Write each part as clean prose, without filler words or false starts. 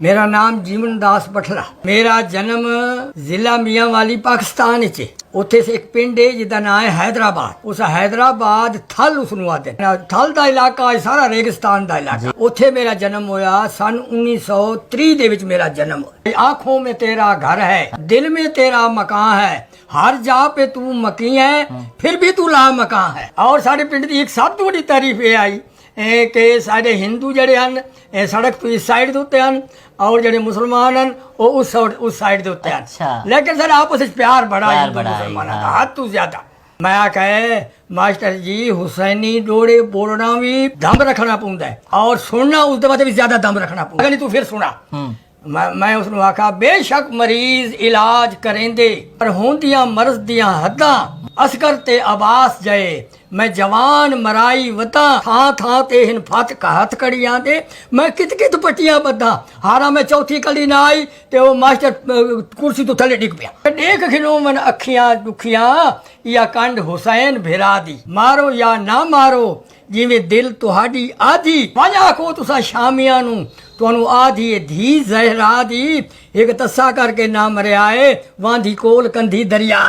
मेरा नाम जीवन दास बठला। मेरा जन्म जिला मियांवाली पाकिस्तान च। उत्थे से एक पिंड है जिसका नाम है हैदराबाद। उस हैदराबाद थल उसनू आते थल का इलाका है, सारा रेगिस्तान का इलाका। उत्थे मेरा जन्म होया सन 1930 दे विच मेरा जन्म होया। आंखों में तेरा घर है, दिल में तेरा मकान है, हर जा पे तू मकी है, फिर भी तू ला मकान है। और साढ़े पिंड की एक सब तो बड़ी तारीफ ये आई कि साढ़े हिंदू जड़े हैं सड़क तो इस साइड के उत्ते हैं और जड़े मुसलमान हैं वो उस साइड के उत्ते हैं। अच्छा। लेकिन सर आपस में प्यार बड़ा है बड़ा है, मुसलमानों का, हद तो ज्यादा। मैं कहे मास्टर जी हुसैनी डोड़े बोलना भी दम रखना पौंदा है और सुनना उसके बाद भी ज्यादा दम रखना पौंदा। नहीं तू फिर सुना। मैं उसनू आखा बेशक मरीज इलाज करेंदे पर होंदियां मर्ज दियां हद्दां असकर ते अबास जाए। मैं जवान मराई वता थां थां ते हिन फत कहत कड़ी आंदे। मैं कित कित पट्टियां बद्धा हारा मैं चौथी कली ना आई ते वो मास्टर कुर्सी तो थले डिग पिया। देख खिनो मन अखियां दुखियां या कंड हुसैन भिरा दी मारो या ना मारो जिवें दिल तुहाडी आधी वजा को तुसा शामियां नू तुहानू आधी धी जहरा दी एक तस्सा करके ना मरिया है वांधी कोल कंधी दरिया।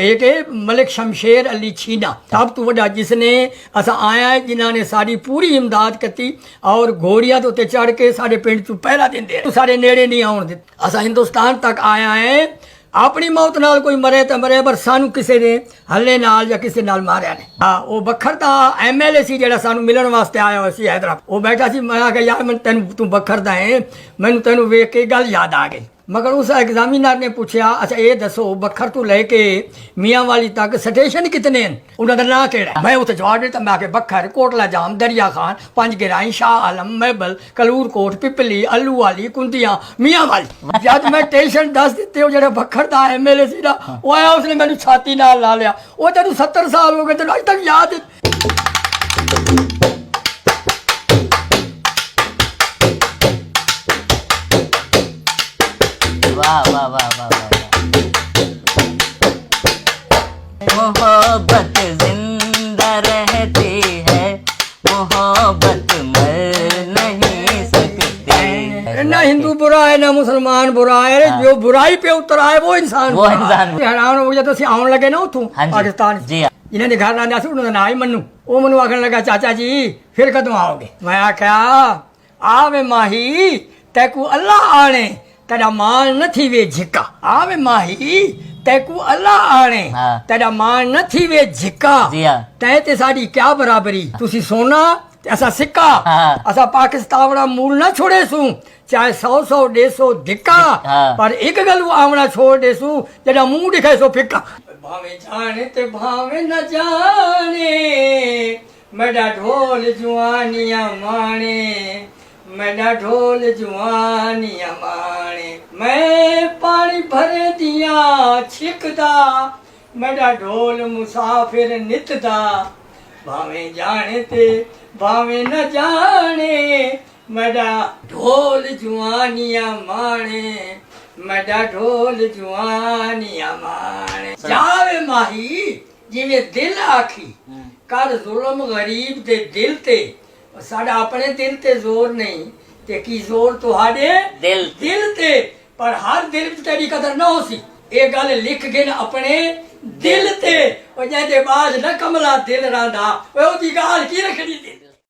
एक मलिक शमशेर अली छीना सब तो वड्डा जिसने असा आया है जिन्हों ने साड़ी पूरी इमदाद की और घोड़िया तो चढ़ के साढ़े पिंड चू पहरा देंदे तो साढ़े नेड़े नहीं आउण दे। असा हिंदुस्तान तक आया है अपनी मौत नाल कोई मरे तो मरे पर सानू किसी ने हल्ले नाल या किसी नाल मारिया ने। हाँ वो बखर दा MLA सी जेड़ा सानू मिलन वास्ते आया हुआ सी हैदराबाद। वो बैठा सी मैं आख्या यार मैं तेन तू बखर दा है मैनू तेनू वेख के गल याद आ गई। मगर उस एग्जामिनर ने पूछा अच्छा ये दसो बखर तू लेके मियांवाली तक स्टेशन कितने हैं उन्होंने नाम केड़ा। मैं उत्थे जवाब दिता मैं आखे बखर कोटला जाम दरिया खान पंज गिराई शाह आलम महबल कलूर कोट पिपली अल्लू वाली कुंदियां मियांवाली। जब मैं टेंशन दस दिते वो जो बखर का MLA सी ना वो आया उसने मैंने छाती नाल ला लिया। वो तेन 70 साल हो गए तेन अज तक याद है। वाह वाह वाह वाह मोहब्बत जिंदा रहती है, मोहब्बत मर नहीं सकती। ना हिंदू बुरा है ना मुसलमान बुरा है। जो बुराई पे उतर आए वो इंसान हैरान हो गया। तो असीं आउण लगे ना उथों पाकिस्तान इन्होंने घर आंदा सी उन्होंने ना ही मनु वो मैनू आखन लगा चाचा जी फिर कदों आओगे। मैं आख्या आवे माही तैकू अल्लाह आने तेरा मान न थी वे झिका। आवे माही तैकू अल्लाह आने तेरा मान न थी वे झिका। तै ते साडी क्या बराबरी तुसी सोना ते असा सिक्का। असा पाकिस्तान दा मूल ना छोड़े सू चाहे 100 150 धिक्का पर एक गल आवना छोड़ दे सू जेड़ा मुंह दिखे सो फिक्का। भावे जाने ते भावे न जाने मेरा ढोल जुआनियां माने मेरा ढोल जुआनियां माने। मैं पानी भरे दिया छिकदा मेरा ढोल मुसाफिर नितदा। भावे जाने ते भावे न जाने मेरा ढोल जुआनियां माने मेरा ढोल जुआनियां माने। जावे माही जिवें दिल आखी कर जुल्म गरीब दे दिल ते साडा अपने दिल ते जोर नहीं ते की जोर तुहाडे दिल ते पर हर दिल तेरी कदर ना हो सी। ये गल लिख के न अपने दिल ते जैसे बाज न कमला दिल रांदा ओदी गाल की रखनी दिल।